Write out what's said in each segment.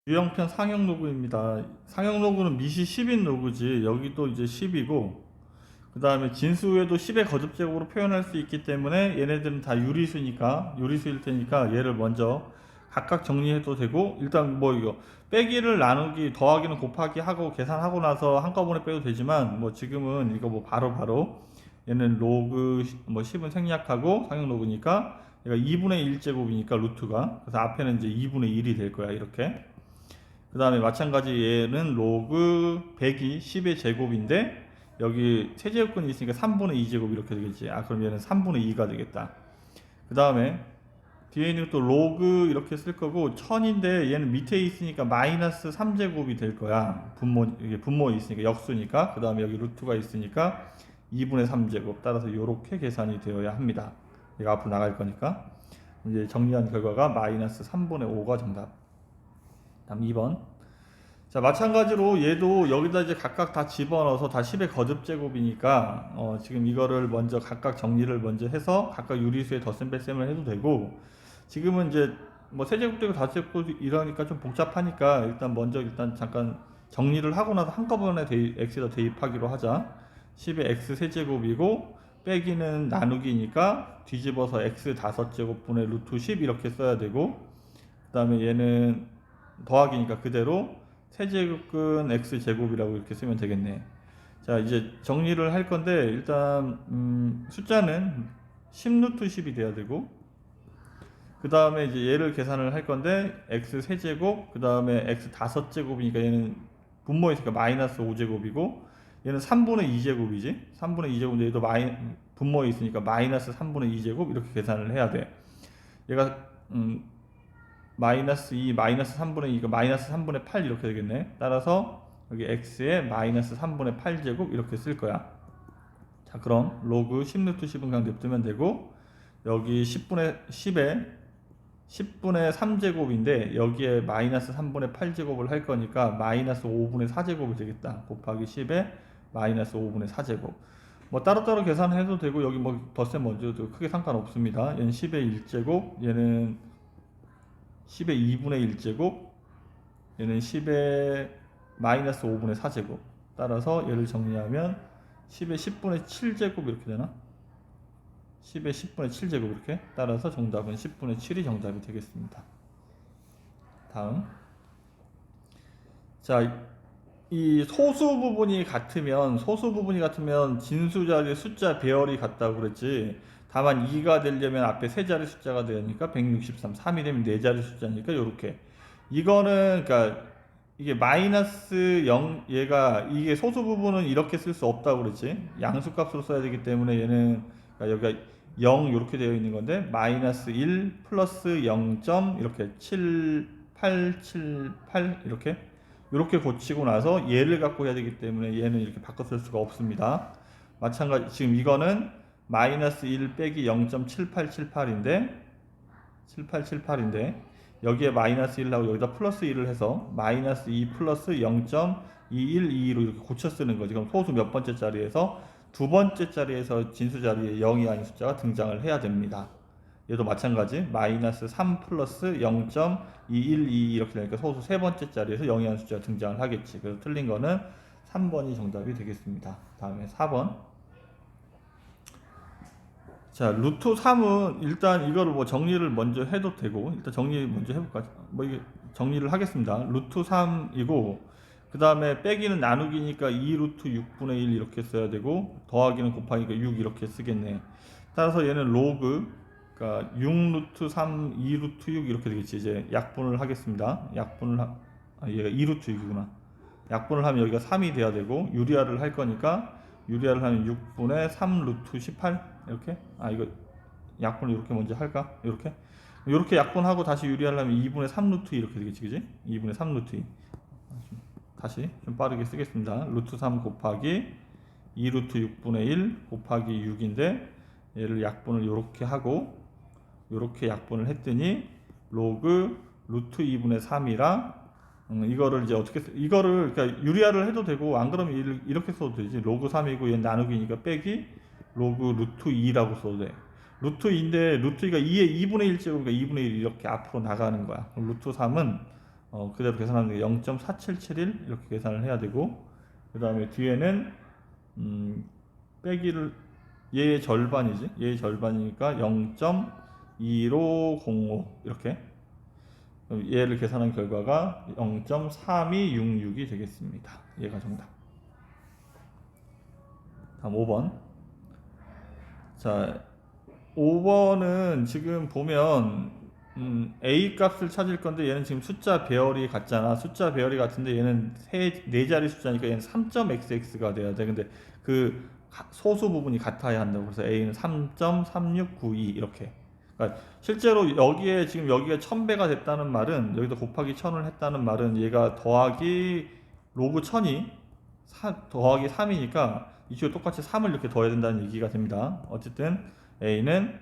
유형편 상형 로그입니다. 상형 로그는 미시 10인 로그지, 여기도 이제 10이고, 그 다음에 진수에도 10의 거듭제곱으로 표현할 수 있기 때문에 얘네들은 다 유리수니까, 유리수일 테니까 얘를 먼저 각각 정리해도 되고, 일단 뭐 이거 빼기를 나누기 더하기는 곱하기 하고 계산하고 나서 한꺼번에 빼도 되지만, 뭐 지금은 이거 뭐 바로 얘는 로그 뭐 10은 생략하고 상형 로그니까 얘가 2분의 1제곱이니까 루트가, 그래서 앞에는 이제 2분의 1이 될 거야, 이렇게. 그 다음에 마찬가지 얘는 로그 100이 10의 제곱인데 여기 세제곱근이 있으니까 3분의 2제곱 이렇게 되겠지. 그럼 얘는 3분의 2가 되겠다. 그 다음에 뒤에 있는 또 로그 이렇게 쓸 거고 1000인데 얘는 밑에 있으니까 마이너스 3제곱이 될 거야. 이게 분모에 있으니까 역수니까. 그 다음에 여기 루트가 있으니까 2분의 3제곱. 따라서 이렇게 계산이 되어야 합니다. 얘가 앞으로 나갈 거니까. 이제 정리한 결과가 마이너스 3분의 5가 정답. 다음 2번. 자, 마찬가지로 얘도 여기다 이제 각각 다 집어넣어서 다 10의 거듭제곱이니까 지금 이거를 먼저 각각 정리를 먼저 해서 각각 유리수에 덧셈 뺄셈을 해도 되고, 지금은 이제 뭐 세제곱 되고 다제곱 이러니까 좀 복잡하니까 일단 먼저 잠깐 정리를 하고 나서 한꺼번에 x에다 대입하기로 하자. 10의 x 세제곱이고 빼기는 나누기니까 뒤집어서 x 5제곱분의 루트 10 이렇게 써야 되고, 그 다음에 얘는 더하기니까 그대로 세제곱근 x제곱이라고 이렇게 쓰면 되겠네. 자, 이제 정리를 할 건데 일단 숫자는 10루트 10이 돼야 되고, 그 다음에 이제 얘를 계산을 할 건데 x 세제곱, 그 다음에 x 5제곱이니까 얘는 분모에 있으니까 마이너스 5제곱이고, 얘는 3분의 2제곱이지. 3분의 2제곱인데 얘도 분모에 있으니까 마이너스 3분의 2제곱 이렇게 계산을 해야 돼. 얘가 마이너스 2, 마이너스 3분의 2가 마이너스 3분의 8 이렇게 되겠네. 따라서 여기 x에 마이너스 3분의 8제곱 이렇게 쓸 거야. 자, 그럼 로그 10루트 10은 그냥 냅두면 되고, 여기 10분의 3제곱인데 여기에 마이너스 3분의 8제곱을 할 거니까 마이너스 5분의 4제곱이 되겠다. 곱하기 10에 마이너스 5분의 4제곱. 뭐 따로따로 계산해도 되고 여기 뭐 덧셈 먼저 해도 크게 상관없습니다. 얘는 10의 1제곱, 얘는 10의 2분의 1제곱, 얘는 10의 마이너스 5분의 4제곱. 따라서 얘를 정리하면 10의 10분의 7제곱 이렇게 되나? 10의 10분의 7제곱 이렇게. 따라서 정답은 10분의 7이 정답이 되겠습니다. 다음. 자, 이 소수 부분이 같으면 진수 자리 숫자 배열이 같다고 그랬지. 다만 2가 되려면 앞에 세 자리 숫자가 되니까 163, 3이 되면 네 자리 숫자니까 요렇게. 이거는 그러니까 이게 마이너스 0, 얘가 이게 소수 부분은 이렇게 쓸 수 없다고 그랬지. 양수값으로 써야 되기 때문에 얘는 그러니까 여기가 0 이렇게 되어 있는 건데 마이너스 1 플러스 0. 이렇게 7, 8, 7, 8 이렇게 고치고 나서 얘를 갖고 해야 되기 때문에 얘는 이렇게 바꿔 쓸 수가 없습니다. 마찬가지 지금 이거는 마이너스 1 빼기 0.7878인데 7878인데 여기에 마이너스 1 하고 여기다 플러스 1을 해서 마이너스 2 플러스 0.2122로 이렇게 고쳐 쓰는 거지. 그럼 소수 몇 번째 자리에서 두 번째 자리에서 진수 자리에 0이 아닌 숫자가 등장을 해야 됩니다. 얘도 마찬가지 마이너스 3 플러스 0.212 이렇게 되니까 소수 세 번째 자리에서 0이 아닌 숫자가 등장을 하겠지. 그래서 틀린 거는 3번이 정답이 되겠습니다. 다음에 4번. 자, 루트 3은 일단 이거를 뭐 정리를 먼저 해도 되고, 일단 정리 먼저 해볼까? 뭐 이게 정리를 하겠습니다. 루트 3이고, 그 다음에 빼기는 나누기니까 2 루트 6분의 1 이렇게 써야 되고, 더하기는 곱하기니까 6 이렇게 쓰겠네. 따라서 얘는 로그, 그러니까 6 루트 3, 2 루트 6 이렇게 되겠지. 이제 약분을 하겠습니다. 얘가 2 루트 6이구나. 약분을 하면 여기가 3이 돼야 되고, 유리화를 할 거니까, 유리화를 하면 6분의 3 루트 18 이렇게. 이거 약분을 이렇게 먼저 할까? 이렇게 약분하고 다시 유리하려면 2분의 3 루트 이렇게 되겠지, 그지? 2분의 3 루트 2. 다시 좀 빠르게 쓰겠습니다. 루트 3 곱하기 2 루트 6분의 1 곱하기 6인데 얘를 약분을 이렇게 하고 이렇게 약분을 했더니 로그 루트 2분의 3이랑 이거를 이제 이거를 그러니까 유리화를 해도 되고 안 그러면 이렇게 써도 되지. 로그 3이고 얘 나누기니까 빼기 로그 루트 2라고 써도 돼. 루트 2인데 루트 2가 2의 2분의 1제곱이니까 2분의 1 이렇게 앞으로 나가는 거야. 그럼 루트 3은 그대로 계산하는 게 0.4771 이렇게 계산을 해야 되고, 그 다음에 뒤에는 빼기를 얘의 절반이지, 얘의 절반이니까 0.2505 이렇게, 그럼 얘를 계산한 결과가 0.3266이 되겠습니다. 얘가 정답. 다음 5번. 자, 5번은 지금 보면 A 값을 찾을 건데 얘는 지금 숫자 배열이 같잖아. 숫자 배열이 같은데 얘는 네 자리 숫자니까 얘는 3.xx가 돼야 돼. 근데 그 소수 부분이 같아야 한다고. 그래서 A는 3.3692 이렇게. 그러니까 실제로 여기에 지금 여기가 1000배가 됐다는 말은, 여기다 곱하기 1000을 했다는 말은 얘가 더하기 로그 1000이 더하기 3이니까 이쪽에 똑같이 3을 이렇게 더해야 된다는 얘기가 됩니다. 어쨌든 A는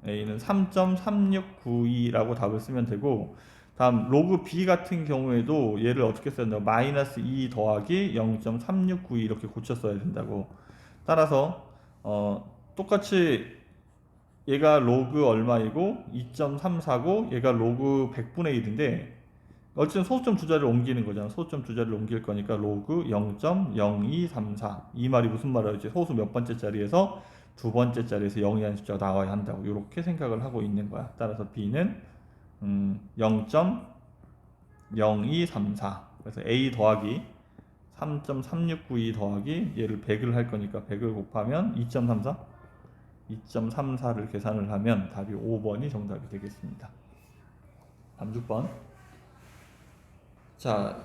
3.3692라고 답을 쓰면 되고, 다음 로그 B 같은 경우에도 얘를 어떻게 써야 된다고? 마이너스 2 더하기 0.3692 이렇게 고쳐 써야 된다고. 따라서 똑같이 얘가 로그 얼마이고 2.349, 얘가 로그 100분의 1인데 어쨌든 소수점 두 자리를 옮기는 거잖아. 소수점 두 자리를 옮길 거니까 로그 0.0234. 이 말이 무슨 말이지? 소수 몇 번째 자리에서 두 번째 자리에서 0이라는 숫자가 나와야 한다고. 이렇게 생각을 하고 있는 거야. 따라서 B는 0.0234. 그래서 A 더하기 3.3692 더하기 얘를 100을 할 거니까 100을 곱하면 2.34? 2.34를 계산을 하면 답이 5번이 정답이 되겠습니다. 다음 6번. 자,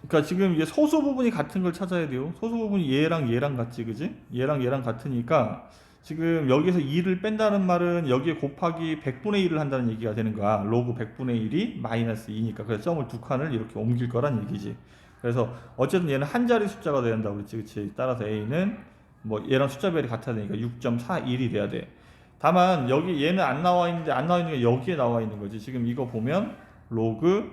그러니까 지금 이게 소수 부분이 같은 걸 찾아야 돼요. 소수 부분이 얘랑 얘랑 같지, 그지? 얘랑 얘랑 같으니까 지금 여기서 2를 뺀다는 말은 여기에 곱하기 100분의 1을 한다는 얘기가 되는 거야. 로그 100분의 1이 마이너스 2니까. 그래서 점을 두 칸을 이렇게 옮길 거란 얘기지. 그래서 어쨌든 얘는 한 자리 숫자가 돼야 된다고 그랬지, 그치? 따라서 A는 뭐 얘랑 숫자 별이 같아야 되니까 6.41이 돼야 돼. 다만 여기 얘는 안 나와 있는데, 안 나와 있는 게 여기에 나와 있는 거지. 지금 이거 보면 로그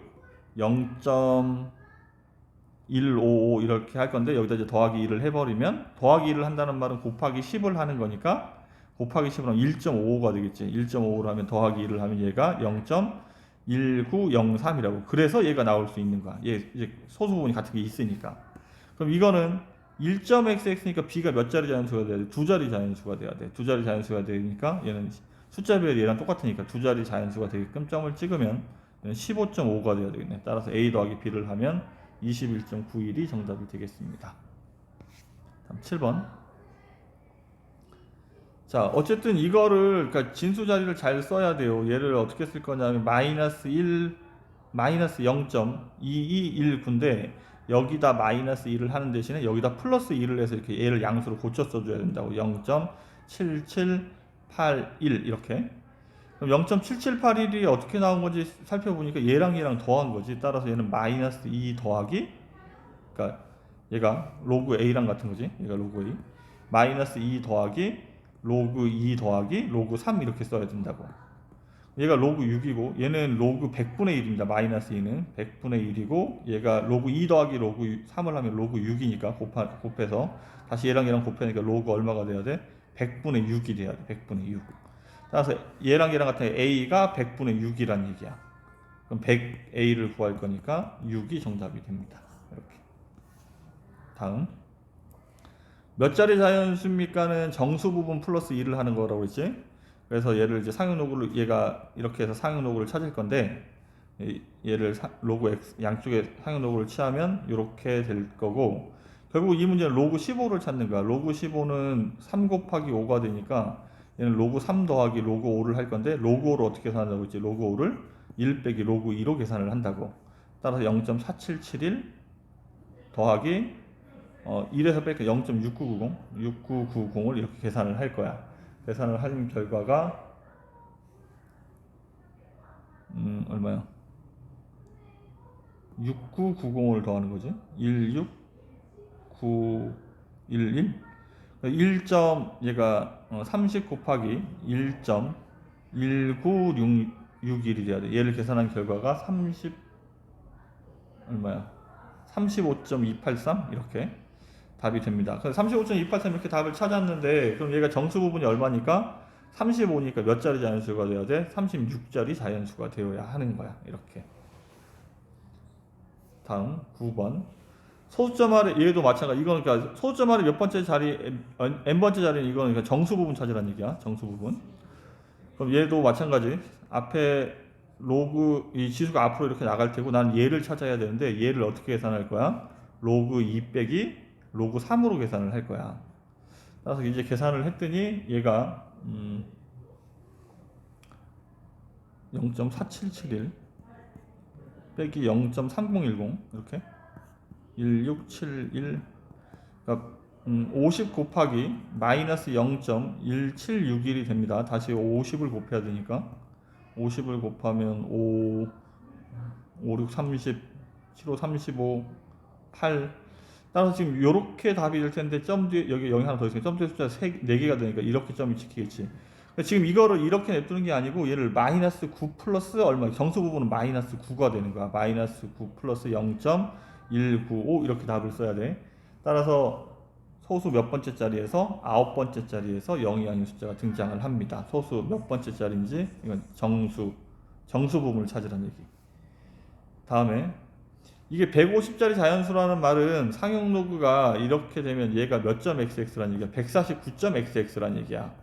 0.155 이렇게 할 건데, 여기다 이제 더하기 2를 해버리면, 더하기 2를 한다는 말은 곱하기 10을 하는 거니까 곱하기 10을 하면 1.55가 되겠지. 1.55를 하면 더하기 2를 하면 얘가 0.1903이라고. 그래서 얘가 나올 수 있는 거야. 얘 이제 소수 부분이 같은 게 있으니까. 그럼 이거는 1.xx니까 b가 몇 자리 자연수가 돼야 돼? 두 자리 자연수가 돼야 돼. 두 자리 자연수가 되니까 얘는 숫자별이 얘랑 똑같으니까 두 자리 자연수가 되게끔 점을 찍으면 15.5가 돼야 되겠네. 따라서 A 더하기 B를 하면 21.91이 정답이 되겠습니다. 다음 7번. 자, 어쨌든 이거를, 그러니까 진수 자리를 잘 써야 돼요. 얘를 어떻게 쓸 거냐면 마이너스 1, 마이너스 0.2219인데 여기다 마이너스 2를 하는 대신에 여기다 플러스 2를 해서 이렇게 얘를 양수로 고쳐 써줘야 된다고. 0.7781 이렇게. 그럼 0.7781이 어떻게 나온 건지 살펴보니까 얘랑 얘랑 더한 거지. 따라서 얘는 마이너스 2 더하기, 그러니까 얘가 로그 A랑 같은 거지. 얘가 로그 A. 마이너스 2 더하기 로그 2 더하기 로그 3 이렇게 써야 된다고. 얘가 로그 6이고 얘는 로그 100분의 1입니다. 마이너스 2는 100분의 1이고 얘가 로그 2 더하기 로그 3을 하면 로그 6이니까 곱해서 다시 얘랑 얘랑 곱하니까 로그 얼마가 돼야 돼? 100분의 6이 돼야 돼. 100분의 6. 따라서 얘랑 얘랑 같은 A가 100분의 6이란 얘기야. 그럼 100A를 구할 거니까 6이 정답이 됩니다. 이렇게. 다음. 몇 자리 자연수입니까는 정수 부분 플러스 2를 하는 거라고 했지. 그래서 얘를 이제 상용로그를, 얘가 이렇게 해서 상용로그를 찾을 건데, 얘를 로그 X 양쪽에 상용로그를 취하면 이렇게 될 거고, 결국 이 문제는 로그 15를 찾는 거야. 로그 15는 3 곱하기 5가 되니까 얘는 로그 3 더하기 로그 5를 할 건데, 로그 5를 어떻게 계산한다고 했지? 로그 5를 1 빼기 로그 2로 계산을 한다고. 따라서 0.4771 더하기 1에서 뺄게 0.6990을 이렇게 계산을 할 거야. 계산을 한 결과가 얼마야? 6990을 더하는 거지. 16911 1점 얘가 30 곱하기 1.19661이 돼야 돼. 얘를 계산한 결과가 30 얼마야? 35.283 이렇게 답이 됩니다. 그래서 35.283 이렇게 답을 찾았는데, 그럼 얘가 정수 부분이 얼마니까? 35니까 몇 자리 자연수가 돼야 돼? 36자리 자연수가 되어야 하는 거야. 이렇게. 다음 9번. 소수점 아래 얘도 마찬가지. 이거는 그러니까 소수점 아래 몇 번째 자리 n번째 자리는 이거는 그러니까 정수 부분 찾으라는 얘기야. 정수 부분. 그럼 얘도 마찬가지. 앞에 로그 이 지수가 앞으로 이렇게 나갈 테고 난 얘를 찾아야 되는데 얘를 어떻게 계산할 거야? 로그 2 빼기 로그 3으로 계산을 할 거야. 따라서 이제 계산을 했더니 얘가 0.4771 빼기 0.3010 이렇게 1671 그러니까 50 곱하기 마이너스 0.1761이 됩니다. 다시 50을 곱해야 되니까 50을 곱하면 5, 6, 30, 7, 5, 35, 8 따라서 지금 이렇게 답이 될 텐데 점 뒤에 여기 0이 하나 더 있으니까 점 뒤에 숫자 4개가 되니까 이렇게 점이 찍히겠지. 그러니까 지금 이거를 이렇게 냅두는 게 아니고 얘를 마이너스 9 플러스 얼마 정수 부분은 마이너스 9가 되는 거야. 마이너스 9 플러스 0.195 이렇게 답을 써야 돼. 따라서 소수 몇 번째 자리에서 9번째 자리에서 0이 아닌 숫자가 등장을 합니다. 소수 몇 번째 자리인지 이건 정수 부분을 찾으라는 얘기. 다음에 이게 150짜리 자연수라는 말은 상용 로그가 이렇게 되면 얘가 몇 점 xx라는 얘기야. 149점 xx라는 얘기야.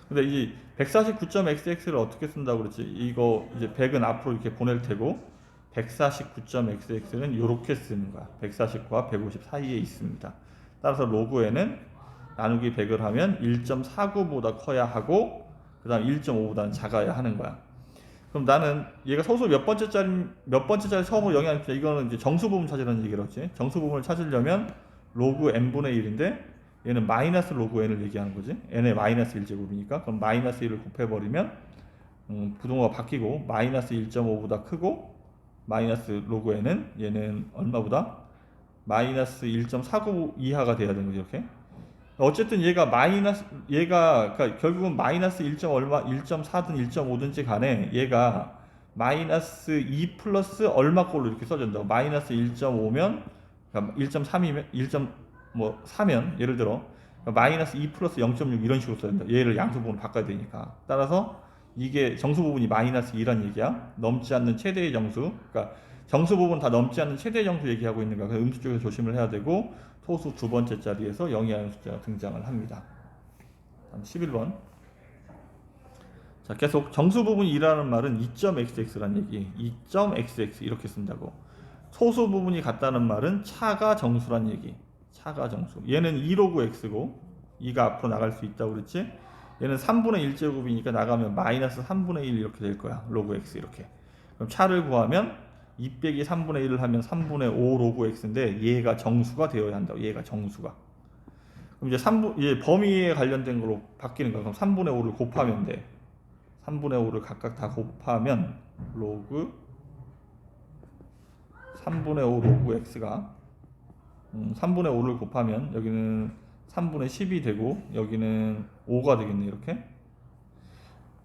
근데 이 149점 xx를 어떻게 쓴다고 그랬지? 이거 이제 100은 앞으로 이렇게 보낼 테고 149점 xx는 이렇게 쓰는 거야. 149와 150 사이에 있습니다. 따라서 로그에는 나누기 100을 하면 1.49보다 커야 하고 그 다음 1.5보다는 작아야 하는 거야. 그럼 나는 얘가 소수 몇 번째 자리 처음으로 영향을 줘. 이거는 이제 정수 부분 찾으라는 얘기겠지. 정수 부분을 찾으려면 로그 n분의 1인데 얘는 마이너스 로그 n을 얘기하는 거지. n의 마이너스 1제곱이니까. 그럼 마이너스 1을 곱해버리면 부동호가 바뀌고 마이너스 1.5보다 크고 마이너스 로그 n은 얘는 얼마보다? 마이너스 1.49 이하가 돼야 되는 거지 이렇게. 어쨌든 얘가 그러니까 결국은 마이너스 1. 얼마 1.4든 1.5든지 간에 얘가 마이너스 2 플러스 얼마 꼴로 이렇게 써진다고. 마이너스 1.5면 그러니까 1.3이면 4면 예를 들어 마이너스 2 플러스 0.6 이런 식으로 써야 된다. 얘를 양수 부분을 바꿔야 되니까. 따라서 이게 정수 부분이 마이너스 2란 얘기야. 넘지 않는 최대의 정수. 그러니까 정수 부분 다 넘지 않는 최대 정수 얘기하고 있는 거야. 그래서 음수 쪽에서 조심을 해야 되고 소수 두 번째 자리에서 0이 아닌 숫자가 등장을 합니다. 11번. 자, 계속 정수 부분이 2라는 말은 2.xx라는 얘기. 2.xx 이렇게 쓴다고. 소수 부분이 같다는 말은 차가 정수란 얘기. 차가 정수. 얘는 2로그 x고 2가 앞으로 나갈 수 있다고 그랬지. 얘는 3분의 1제곱이니까 나가면 마이너스 3분의 1 이렇게 될 거야. 로그 x 이렇게. 그럼 차를 구하면 2 빼기 3분의 1을 하면 3분의 5 로그 x인데 얘가 정수가 되어야 한다고. 얘가 정수가. 그럼 이제 얘 범위에 관련된 걸로 바뀌는 거야. 그럼 3분의 5를 곱하면 돼. 3분의 5를 각각 다 곱하면 로그 3분의 5 로그 x가 3분의 5를 곱하면 여기는 3분의 10이 되고 여기는 5가 되겠네 이렇게.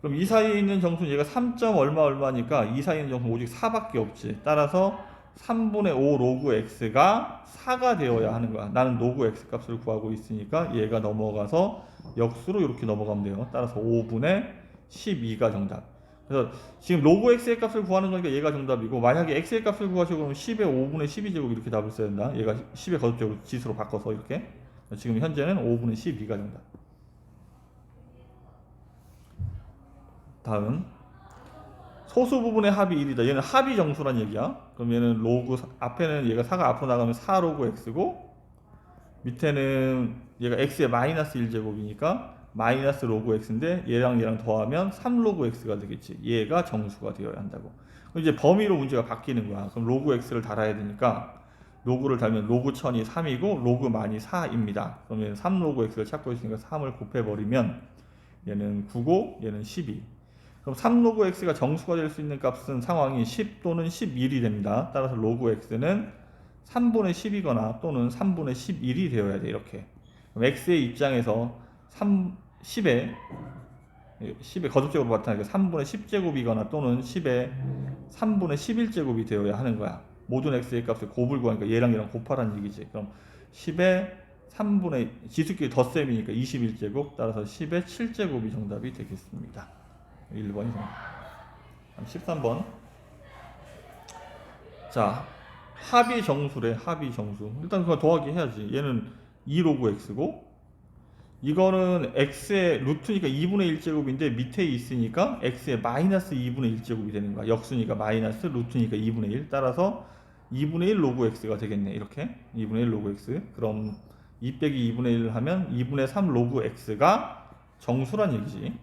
그럼 이 사이에 있는 정수는 얘가 3. 얼마니까 이 사이에 있는 정수는 오직 4밖에 없지. 따라서 3분의 5 로그 x가 4가 되어야 하는 거야. 나는 로그 x 값을 구하고 있으니까 얘가 넘어가서 역수로 이렇게 넘어가면 돼요. 따라서 5분의 12가 정답. 그래서 지금 로그 x의 값을 구하는 거니까 얘가 정답이고 만약에 x의 값을 구하시고 그러면 10의 5분의 12제곱 이렇게 답을 써야 된다. 얘가 10의 거듭적으로 지수로 바꿔서 이렇게. 지금 현재는 5분의 12가 정답. 다음 소수 부분의 합이 1이다. 얘는 합이 정수란 얘기야. 그럼 얘는 로그 앞에는 얘가 4가 앞으로 나가면 4 로그 x고 밑에는 얘가 x의 마이너스 1제곱이니까 마이너스 로그 x인데 얘랑 더하면 3 로그 x가 되겠지. 얘가 정수가 되어야 한다고. 그럼 이제 범위로 문제가 바뀌는 거야. 그럼 로그 x를 달아야 되니까 로그를 달면 로그 1000이 3이고 로그 만이 4입니다. 그러면 3 로그 x를 찾고 있으니까 3을 곱해버리면 얘는 9고 얘는 12. 그럼 3 로그 x가 정수가 될 수 있는 값은 상황이 10 또는 11이 됩니다. 따라서 로그 x는 3분의 10이거나 또는 3분의 11이 되어야 돼 이렇게. 그럼 x의 입장에서 10의 거듭적으로 나타나니까 3분의 10제곱이거나 또는 10의 3분의 11제곱이 되어야 하는 거야. 모든 x의 값을 곱을 구하니까 얘랑 곱하라는 얘기지. 그럼 10의 3분의 지수끼리 덧셈이니까 21제곱 따라서 10의 7제곱이 정답이 되겠습니다. 1번이 정답. 13번. 자, 합이 정수래. 합이 정수. 일단 그거 더하기 해야지. 얘는 2 로그 x고 이거는 x의 루트니까 2분의 1제곱인데 밑에 있으니까 x의 마이너스 2분의 1제곱이 되는 거야. 역수니까 마이너스 루트니까 2분의 1. 따라서 2분의 1 로그 x가 되겠네. 이렇게 2분의 1 로그 x. 그럼 2 빼기 2분의 1 하면 2분의 3 로그 x가 정수란 얘기지.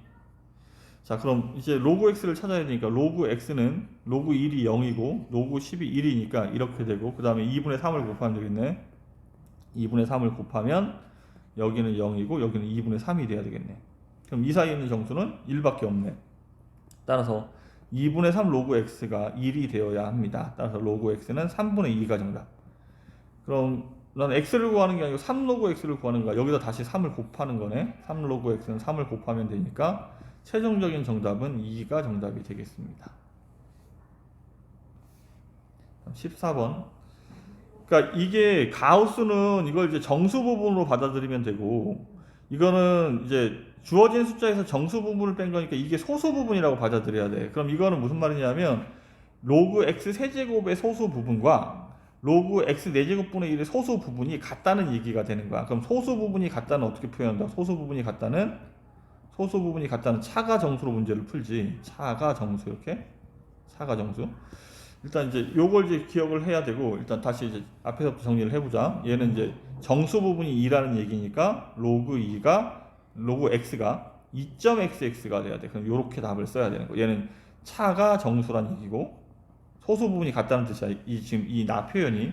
자, 그럼 이제 로그 x를 찾아야 되니까 로그 x는 로그 1이 0이고 로그 10이 1이니까 이렇게 되고 그 다음에 2분의 3을 곱하면 되겠네. 2분의 3을 곱하면 여기는 0이고 여기는 2분의 3이 돼야 되겠네. 그럼 이 사이에 있는 정수는 1밖에 없네. 따라서 2분의 3 로그 x가 1이 되어야 합니다. 따라서 로그 x는 3분의 2가 정답. 그럼 난 x를 구하는 게 아니고 3 로그 x를 구하는 거야. 여기다 다시 3을 곱하는 거네. 3 로그 x는 3을 곱하면 되니까 최종적인 정답은 2가 정답이 되겠습니다. 14번. 그러니까 이게 가우스는 이걸 이제 정수 부분으로 받아들이면 되고 이거는 이제 주어진 숫자에서 정수 부분을 뺀 거니까 이게 소수 부분이라고 받아들여야 돼. 그럼 이거는 무슨 말이냐면 로그 x 세제곱의 소수 부분과 로그 x 4제곱분의 1의 소수 부분이 같다는 얘기가 되는 거야. 그럼 소수 부분이 같다는 어떻게 표현한다? 소수 부분이 같다는 차가 정수로 문제를 풀지. 차가 정수 이렇게 차가 정수. 일단 이제 요걸 이제 기억을 해야 되고 일단 다시 이제 앞에서부터 정리를 해보자. 얘는 이제 정수 부분이 2라는 얘기니까 로그 x가 2.xx가 돼야 돼. 그럼 요렇게 답을 써야 되는 거. 얘는 차가 정수란 얘기고 소수 부분이 같다는 뜻이야. 지금 이 나 표현이.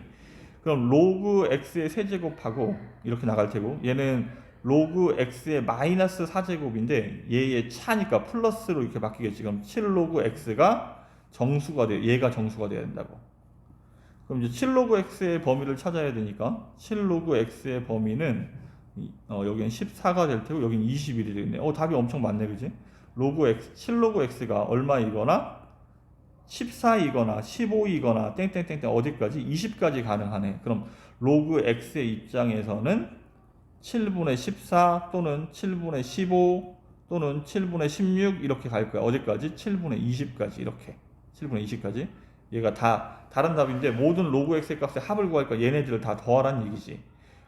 그럼 로그 x의 세제곱하고 이렇게 나갈 테고 얘는 로그 x의 마이너스 4제곱인데 얘의 차니까 플러스로 이렇게 바뀌겠지. 그럼 7 로그 x가 정수가 돼. 얘가 정수가 돼야 된다고. 그럼 이제 7 로그 x의 범위를 찾아야 되니까 7 로그 x의 범위는 여기는 14가 될 테고 여기는 21이 되겠네. 답이 엄청 많네, 그지? 로그 x 7 로그 x가 얼마이거나 14이거나 15이거나 땡땡땡땡 어디까지 20까지 가능하네. 그럼 로그 x의 입장에서는 7분의 14 또는 7분의 15 또는 7분의 16 이렇게 갈 거야. 어디까지? 7분의 20까지 이렇게. 7분의 20까지. 얘가 다 다른 답인데 모든 로그 x의 값의 합을 구하니까 얘네들을 다 더하란 얘기지.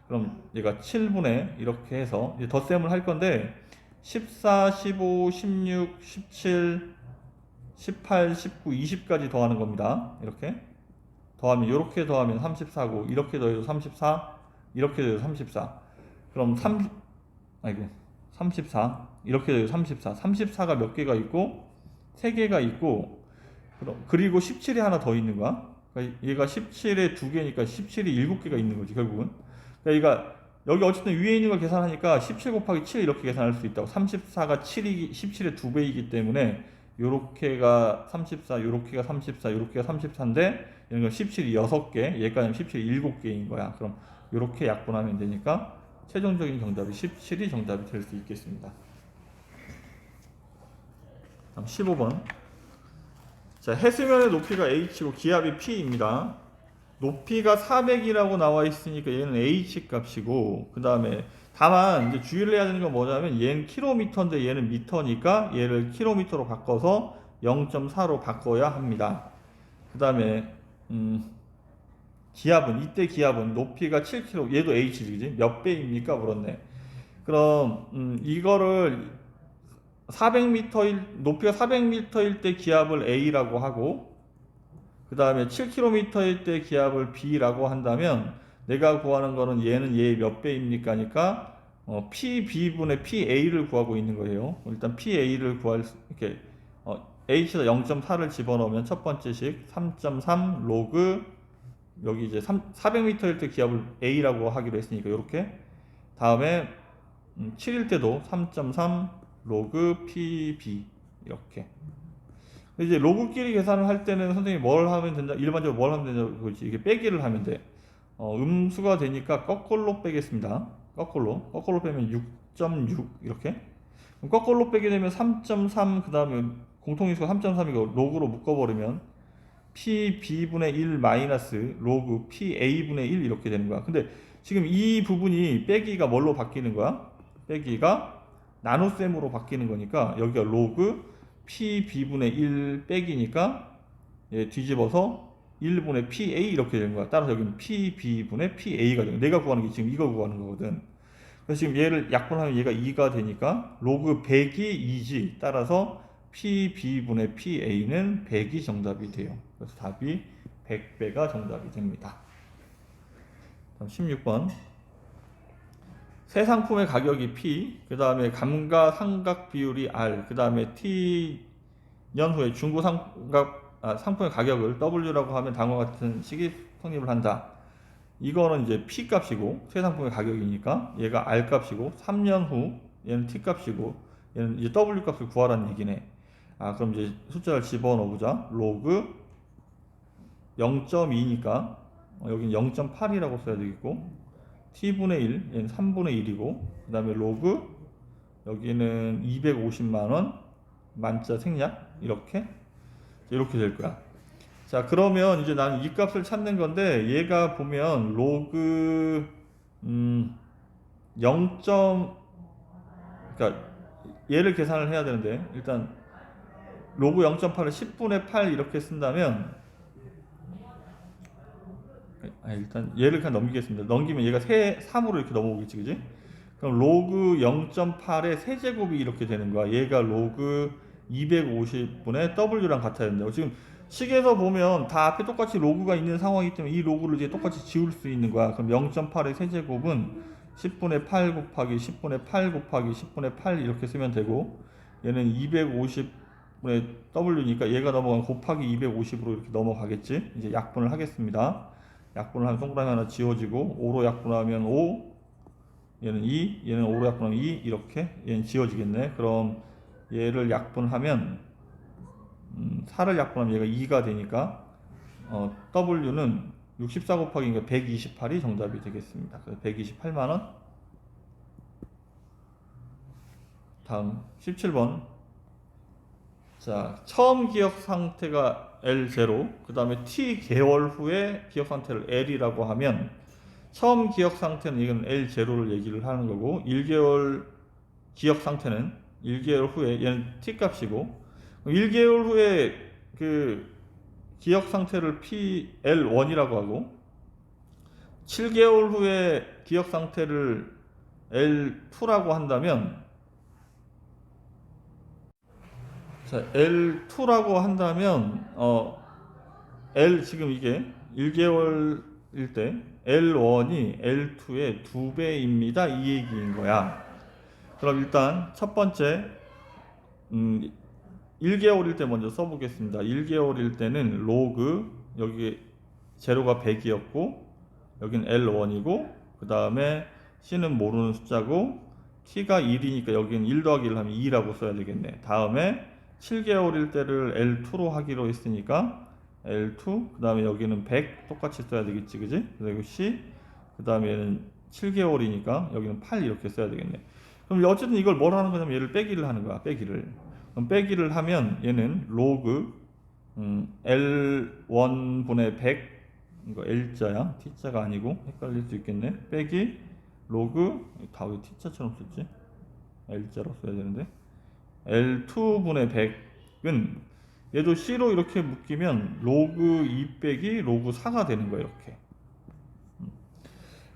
그럼 얘가 7분의 이렇게 해서 이제 덧셈을 할 건데 14, 15, 16, 17 18, 19, 20까지 더하는 겁니다. 이렇게 더하면 이렇게 더하면 34고 이렇게 더해도 34 이렇게 더해도 34 그럼 34 이렇게 더해도 34가 몇 개가 있고 3개가 있고 그리고 17이 하나 더 있는 거야. 그러니까 얘가 17에 2개니까 17이 7개가 있는 거지 결국은. 그러니까 여기 어쨌든 위에 있는 걸 계산하니까 17 곱하기 7 이렇게 계산할 수 있다고. 34가 17의 2배이기 때문에 요렇게가 34, 요렇게가 34, 요렇게가 34인데 이런 건 17이 6개, 얘까지는 17이 7개인 거야. 그럼 요렇게 약분하면 되니까 최종적인 정답이 17이 정답이 될 수 있겠습니다. 다음 15번. 자, 해수면의 높이가 h고 기압이 p입니다. 높이가 400이라고 나와 있으니까 얘는 h 값이고 그 다음에 다만 이제 주의를 해야 되는 건 뭐냐면 얘는 킬로미터인데 얘는 미터니까 얘를 킬로미터로 바꿔서 0.4로 바꿔야 합니다. 그 다음에 이때 기압은 높이가 7km 얘도 h지 몇 배입니까 물었네. 그럼 이거를 400m 높이가 400m일 때 기압을 a라고 하고 그 다음에 7km일 때 기압을 b라고 한다면 내가 구하는 거는 얘는 얘 몇 배입니까? 니까 PB분의 PA를 구하고 있는 거예요. 일단 PA를 이렇게 H에다 0.4를 집어넣으면 첫 번째 식 3.3 로그 여기 이제 400m일 때 기압을 A라고 하기로 했으니까 이렇게 다음에 7일 때도 3.3 로그 PB 이렇게. 이제 로그끼리 계산을 할 때는 선생님이 뭘 하면 된다? 일반적으로 뭘 하면 된다? 그렇지. 이게 빼기를 하면 돼. 음수가 되니까 거꾸로 빼겠습니다. 거꾸로 빼면 6.6 이렇게. 그럼 거꾸로 빼게 되면 3.3 그 다음에 공통인수가 3.3이고 로그로 묶어버리면 PB분의 1 마이너스 로그 PA분의 1 이렇게 되는 거야. 근데 지금 이 부분이 빼기가 뭘로 바뀌는 거야? 빼기가 나눗셈으로 바뀌는 거니까 여기가 로그 PB분의 1 빼기니까 뒤집어서 1분의 PA 이렇게 되는 거야. 따라서 여기는 PB분의 PA가 되는 거야. 내가 구하는 게 지금 이거 구하는 거거든. 그래서 지금 얘를 약분하면 얘가 2가 되니까 로그 100이 2지. 따라서 PB분의 PA는 100이 정답이 돼요. 그래서 답이 100배가 정답이 됩니다. 다음 16번. 새 상품의 가격이 P, 그 다음에 감가상각 비율이 R, 그 다음에 T 년 후에 중고 상품의 가격을 W라고 하면 다음과 같은 식이 성립을 한다. 이거는 이제 P 값이고 새 상품의 가격이니까 얘가 R 값이고 3년 후 얘는 T 값이고 얘는 이제 W 값을 구하라는 얘기네. 그럼 이제 숫자를 집어넣어 보자. 로그 0.2니까 여기는 0.8이라고 써야 되겠고 T분의 1 얘는 3분의 1이고 그 다음에 로그 여기는 250만원 만자 생략 이렇게 될 거야. 자, 그러면 이제 나는 이 값을 찾는 건데 얘가 보면 로그 0. 그러니까 얘를 계산을 해야 되는데 일단 로그 0.8을 10분의 8 이렇게 쓴다면 일단 얘를 그냥 넘기겠습니다. 넘기면 얘가 3으로 이렇게 넘어오겠지, 그지? 그럼 로그 0.8의 세제곱이 이렇게 되는 거야. 얘가 로그 250분의 W랑 같아야 된다고. 지금 식에서 보면 다 앞에 똑같이 로그가 있는 상황이기 때문에 이 로그를 이제 똑같이 지울 수 있는 거야. 그럼 0.8의 세제곱은 10분의 8 곱하기 10분의 8 곱하기 10분의 8 이렇게 쓰면 되고 얘는 250분의 W니까 얘가 넘어가면 곱하기 250으로 이렇게 넘어가겠지. 이제 약분을 하겠습니다. 약분을 하면 동그라미 하나 지워지고 5로 약분하면 5 얘는 2 얘는 5로 약분하면 2 이렇게 얘는 지워지겠네. 그럼 얘를 약분하면 4를 약분하면 얘가 2가 되니까 W는 64 곱하기 128이 정답이 되겠습니다. 그래서 128만원. 다음 17번. 자, 처음 기억 상태가 L0, 그 다음에 T 개월 후에 기억 상태를 L이라고 하면 처음 기억 상태는 이건 L0를 얘기를 하는 거고 1개월 기억 상태는 1개월 후에 얘는 T 값이고 1개월 후에 그 기억 상태를 PL1이라고 하고 7개월 후에 기억 상태를 L2라고 한다면 자, L2라고 한다면 L 지금 이게 1개월일 때 L1이 L2의 2배입니다. 이 얘기인 거야. 그럼 일단 첫 번째 1개월일 때 먼저 써보겠습니다. 1개월일 때는 로그 여기 제로가 100이었고 여기는 L1이고 그 다음에 C는 모르는 숫자고 T가 1이니까 여기는 1 더하기 1 하면 2라고 써야 되겠네. 다음에 7개월일 때를 L2로 하기로 했으니까 L2 그 다음에 여기는 100 똑같이 써야 되겠지, 그지? 그리고 C 그 다음에 얘는 7개월이니까 여기는 8 이렇게 써야 되겠네. 그럼 어쨌든 이걸 뭘 하는 거냐면 얘를 빼기를 하는 거야. 빼기를. 그럼 빼기를 하면 얘는 로그 L1분의 100 이거 L자야 T자가 아니고 헷갈릴 수 있겠네. 빼기 로그 다 왜 T자처럼 썼지? L자로 써야 되는데 L2분의 100은 얘도 C로 이렇게 묶이면 로그 2 빼기 로그 4가 되는 거예요. 이렇게.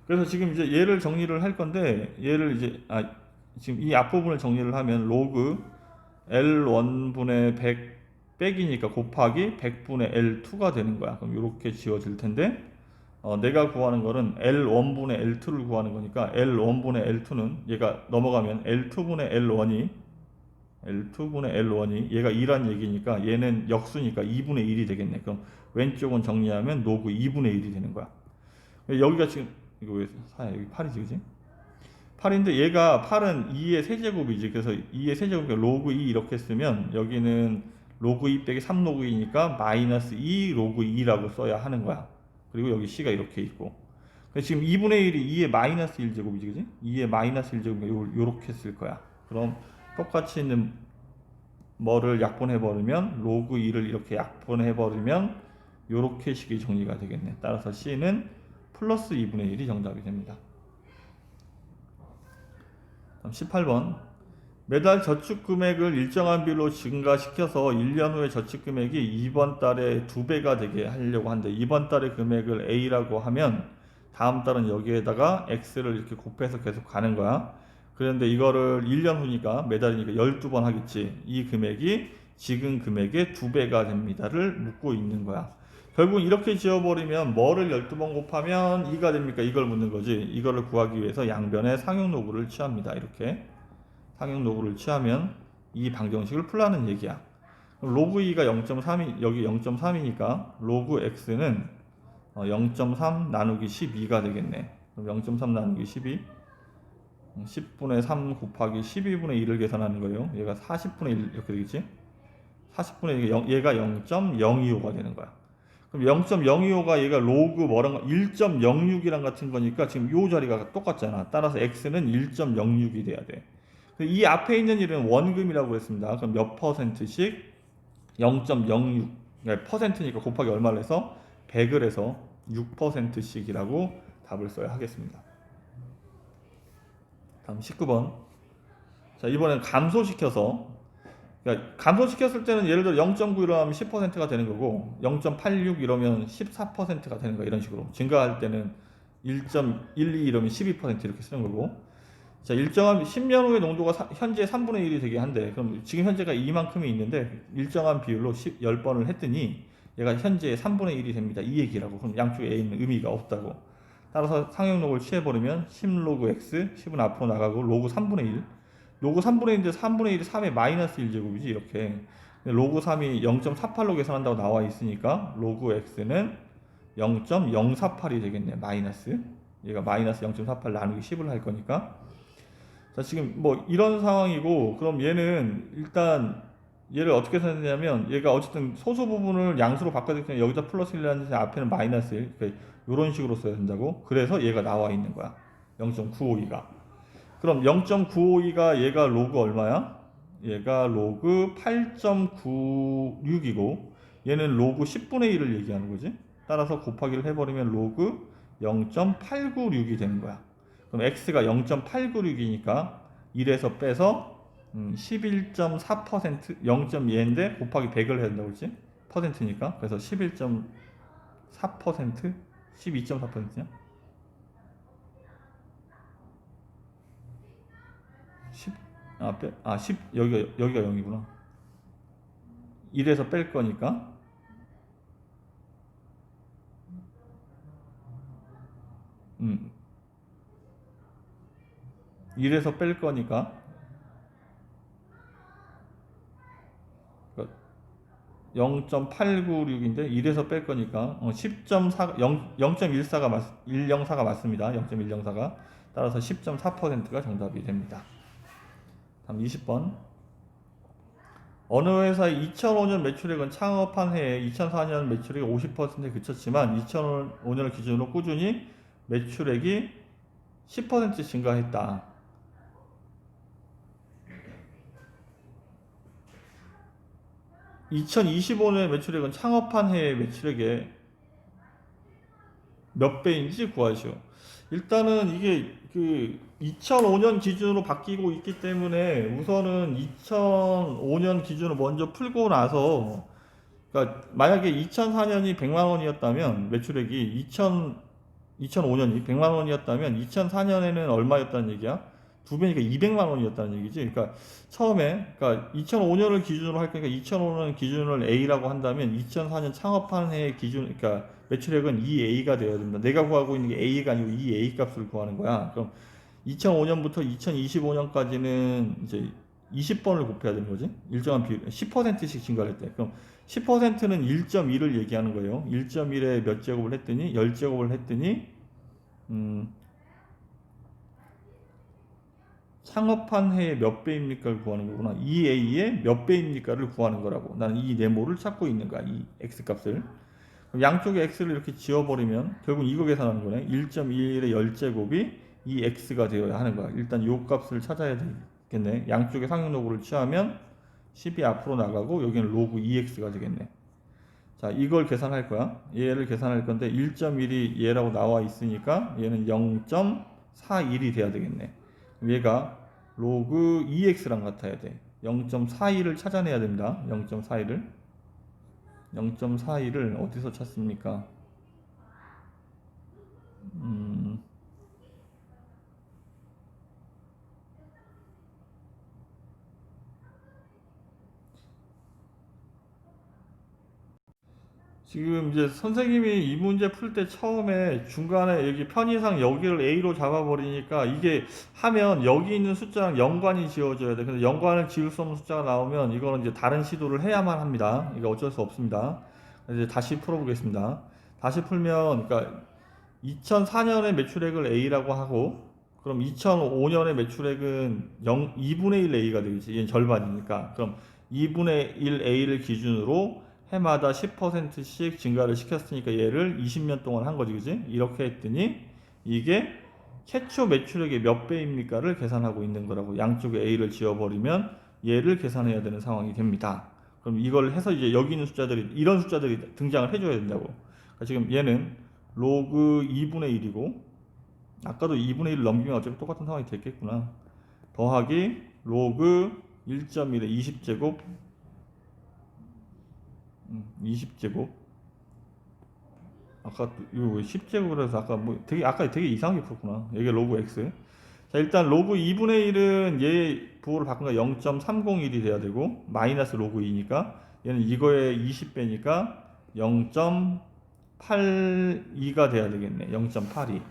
그래서 지금 이제 얘를 정리를 할 건데 얘를 이제 지금 이 앞부분을 정리를 하면 로그 L1분의 100 빼기니까 곱하기 100분의 L2가 되는 거야. 그럼 이렇게 지워질 텐데 내가 구하는 거는 L1분의 L2를 구하는 거니까 L1분의 L2는 얘가 넘어가면 L2분의 L1이 얘가 2란 얘기니까 얘는 역수니까 2분의 1이 되겠네. 그럼 왼쪽은 정리하면 로그 2분의 1이 되는 거야. 여기가 지금 이거 왜 4야? 여기 8이지, 그지? 8인데 얘가 8은 2의 세제곱이지. 그래서 2의 세제곱이니까 로그 2 이렇게 쓰면 여기는 로그 2 빼기 3 로그 2니까 마이너스 2 로그 2라고 써야 하는 거야. 그리고 여기 C가 이렇게 있고. 지금 2분의 1이 2의 마이너스 1제곱이지, 그지? 2의 마이너스 1제곱이니까 요렇게 쓸 거야. 그럼 똑같이 있는 뭐를 약분해버리면 로그 2를 이렇게 약분해버리면 요렇게 식이 정리가 되겠네. 따라서 C는 플러스 2분의 1이 정답이 됩니다. 18번 매달 저축 금액을 일정한 비율로 증가시켜서 1년 후에 저축 금액이 이번 달에 2배가 되게 하려고 한대. 이번 달의 금액을 A라고 하면 다음 달은 여기에다가 X를 이렇게 곱해서 계속 가는 거야. 그런데 이거를 1년 후니까 매달이니까 12번 하겠지. 이 금액이 지금 금액의 2배가 됩니다를 묻고 있는 거야. 결국 이렇게 지어버리면 뭐를 12번 곱하면 2가 됩니까? 이걸 묻는 거지. 이거를 구하기 위해서 양변에 상용로그를 취합니다. 이렇게 상용로그를 취하면 이 방정식을 풀라는 얘기야. 로그 2가 0.3이 여기 0.3이니까 로그 x는 0.3 나누기 12가 되겠네. 그럼 0.3 나누기 12 10분의 3 곱하기 12분의 1을 계산하는 거예요. 얘가 40분의 1 이렇게 되겠지. 40분의 1, 얘가 0.025가 되는 거야. 그럼 0.025가 얘가 로그 뭐랑 1.06이랑 같은 거니까 지금 요 자리가 똑같잖아. 따라서 x는 1.06이 돼야 돼. 이 앞에 있는 일은 원금이라고 했습니다. 그럼 몇 퍼센트씩 0.06 퍼센트니까 곱하기 얼마를 해서 100을 해서 6%씩이라고 답을 써야 하겠습니다. 다음 19번. 자, 이번엔 감소시켜서, 그러니까 감소시켰을 때는 예를 들어 0.9 이러면 10%가 되는 거고 0.86 이러면 14%가 되는 거, 이런 식으로. 증가할 때는 1.12 이러면 12% 이렇게 쓰는 거고. 자, 일정한 10년 후의 농도가 현재 3분의 1이 되게 한데, 그럼 지금 현재가 이만큼이 있는데 일정한 비율로 10번을 했더니 얘가 현재 3분의 1이 됩니다. 이 얘기라고. 그럼 양쪽에 A는 의미가 없다고. 따라서 상용록을 취해버리면 10로그 x, 10은 앞으로 나가고 로그 3분의 1. 로그 3분의 1인데 3분의 1이 3의 마이너스 1제곱이지 이렇게. 로그 3이 0.48로 계산한다고 나와 있으니까 로그 x는 0.048이 되겠네. 마이너스. 얘가 마이너스 0.48 나누기 10을 할 거니까. 자, 지금 뭐 이런 상황이고, 그럼 얘는 일단 얘를 어떻게 생각하냐면 얘가 어쨌든 소수 부분을 양수로 바꿔야 되기 여기다 플러스 1이라는 앞에는 마이너스 1, 그러니까 이런 식으로 써야 된다고. 그래서 얘가 나와 있는 거야. 0.952가. 그럼 0.952가 얘가 로그 얼마야? 얘가 로그 8.96이고 얘는 로그 10분의 1을 얘기하는 거지. 따라서 곱하기를 해버리면 로그 0.896이 되는 거야. 그럼 x가 0.896이니까 1에서 빼서 11.4% 0.2인데 곱하기 100을 해야 된다고 그랬지? 퍼센트니까. 그래서 11.4% 12.4%냐? 10, 10, 여기가 0이구나. 1에서 뺄 거니까 1에서 뺄 거니까 0.896인데 1에서 뺄 거니까 10.4 0.14가 104가 맞습니다. 0.104가. 따라서 10.4%가 정답이 됩니다. 다음 20번. 어느 회사의 2005년 매출액은 창업한 해에 2004년 매출액이 50%에 그쳤지만 2005년을 기준으로 꾸준히 매출액이 10% 증가했다. 2025년의 매출액은 창업한 해의 매출액의 몇 배인지 구하시오. 일단은 이게 그 2005년 기준으로 바뀌고 있기 때문에 우선은 2005년 기준으로 먼저 풀고 나서, 그러니까 만약에 2004년이 100만 원이었다면 매출액이 2005년이 100만 원이었다면 2004년에는 얼마였다는 얘기야? 두 배니까 200만 원이었다는 얘기지. 그러니까 처음에, 그러니까 2005년을 기준으로 할 거니까 2005년 기준을 A라고 한다면 2004년 창업한 해 기준, 그러니까 매출액은 2A가 되어야 된다. 내가 구하고 있는 게 A가 아니고 2A 값을 구하는 거야. 그럼 2005년부터 2025년까지는 이제 20번을 곱해야 되는 거지. 일정한 비율, 10%씩 증가를 했대. 그럼 10%는 1.1을 얘기하는 거예요. 1.1에 몇 제곱을 했더니 10제곱을 했더니 창업한 해의 몇 배입니까를 구하는 거구나. 2A의 몇 배입니까를 구하는 거라고. 나는 이 네모를 찾고 있는 거야. 이 X값을. 그럼 양쪽에 X를 이렇게 지워버리면 결국 이거 계산하는 거네. 1.21의 10제곱이 이 X가 되어야 하는 거야. 일단 요 값을 찾아야 되겠네. 양쪽에 상용로그를 취하면 10이 앞으로 나가고 여기는 로그 2X가 되겠네. 자, 이걸 계산할 거야. 얘를 계산할 건데 1.1이 얘라고 나와 있으니까 얘는 0.41이 돼야 되겠네. 얘가 로그 2x랑 같아야 돼. 0.42를 찾아내야 됩니다. 0.42를 어디서 찾습니까? 지금 이제 선생님이 이 문제 풀 때 처음에 중간에 여기 편의상 여기를 A로 잡아버리니까 이게 하면 여기 있는 숫자랑 연관이 지어져야 돼. 근데 연관을 지을 수 없는 숫자가 나오면 이거는 이제 다른 시도를 해야만 합니다. 이거 어쩔 수 없습니다. 이제 다시 풀어보겠습니다. 다시 풀면, 그러니까 2004년에 매출액을 A라고 하고, 그럼 2005년에 매출액은 2분의 1 A가 되겠지. 이게 절반이니까. 그럼 2분의 1 A를 기준으로 해마다 10%씩 증가를 시켰으니까 얘를 20년 동안 한 거지, 그지? 이렇게 했더니 이게 최초 매출액의 몇 배입니까를 계산하고 있는 거라고. 양쪽에 A를 지워버리면 얘를 계산해야 되는 상황이 됩니다. 그럼 이걸 해서 이제 여기 있는 숫자들이, 이런 숫자들이 등장을 해줘야 된다고. 그러니까 지금 얘는 로그 2분의 1이고, 아까도 2분의 1을 넘기면 어차피 똑같은 상황이 됐겠구나. 더하기 로그 1.1의 20제곱 20제곱. 아까 이거 왜 10제곱을 해서 아까 되게 이상하게 풀었구나. 이게 로그 x. 자, 일단 로그 2분의 1은 얘 부호를 바꾸니까 0.301이 돼야 되고, 마이너스 로그 2니까 얘는 이거의 20배니까 0.82가 돼야 되겠네. 0.82.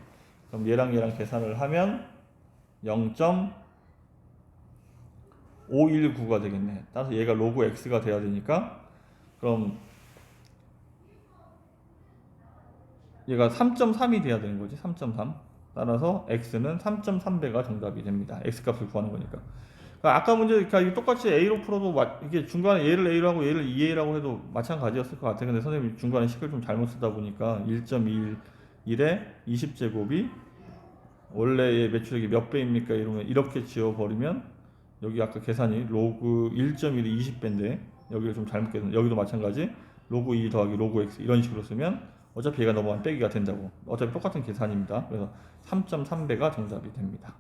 그럼 얘랑 계산을 하면 0.519가 되겠네. 따라서 얘가 로그 x가 돼야 되니까, 그럼 얘가 3.3이 돼야 되는 거지. 3.3. 따라서 x는 3.3배가 정답이 됩니다. x값을 구하는 거니까. 그러니까 아까 문제, 그러니까 이게 똑같이 a로 풀어도 이게 중간에 얘를 a로 하고 얘를 2a라고 해도 마찬가지였을 것 같아. 근데 선생님이 중간에 식을 좀 잘못 쓰다 보니까 1.21에 20제곱이 원래의 매출액이 몇 배입니까? 이러면 이렇게 지워버리면, 여기 아까 계산이 로그 1.1이 20배인데 여기를 좀 잘못 계산, 여기도 마찬가지 로그 2 더하기 로그 x 이런 식으로 쓰면 어차피 얘가 넘어가면 빼기가 된다고. 어차피 똑같은 계산입니다. 그래서 3.3배가 정답이 됩니다.